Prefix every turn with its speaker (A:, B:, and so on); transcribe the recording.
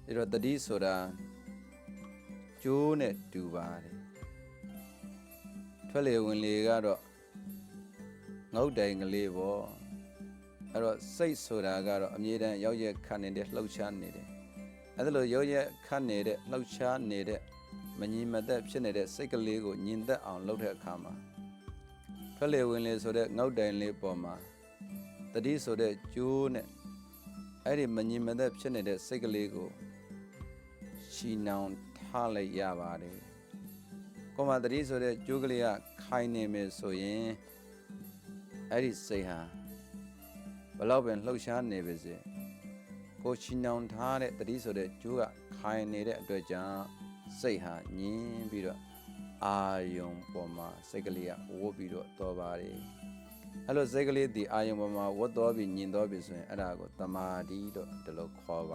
A: ဒီတော့တတိဆိုတာကျိုးနဲ့တူပါတယ်ထွက်လေဝင်လေကတော့ငုတ်တိုင်ကလေးပေါ့အဲ့တော့စိတ်ဆိုတာကတော့အမြဲတမ်းရောက်ရက်ခတ်နေတဲ့လှုပ်ရှားနေတယ်အဲ့ဒါလိုရောက်ရက်ခတ်နေတဲ့လှုပ်ရှားနေတဲ့မငြိမ်မသက်ဖြစ်နေတဲ့စိတ်ကလေးကိုညင်သက်အောင်လုပ်တဲ့အခါမှာထွက်လေဝင်လေဆိုတဲ့ငုတ်တိုင်လေးပေါ်မှာတတိဆိုတဲ့ကျိုးနဲ့အဲ့ဒီမငြိမ်မသက်ဖြစ်နေတဲ့စိတ်ကလေးကိုရှီနောင်ထားလိုက်ရပါတယ်။ကိုမတတိဆိုတဲ့ကျိုးကလေးကခိုင်နေမယ်ဆိုရင်အဲ့ဒီစိတ်ဟာဘလောက်ပင်လှုပ်ရှားနေပါစေကိုရှီနောင်ထားတဲ့တတိဆိုတဲ့ကျိုးကခိုင်နေတဲ့အတွက်ကြောင့်စိတ်ဟာငြင်းပြီးတော့အာယုံပေါ်မှာစိတ်ကလေးကဝတ်ပြီးတော့တော်ပါတယ်။အဲ့လိုစိတ်ကလေးဒီအာယုံပေါ်မှာဝတ်တော်ပြီးညင်တော်ပြီဆိုရင်အဲ့ဒါကိုတမာတိတော့ဒီလိုခေါ်ပါ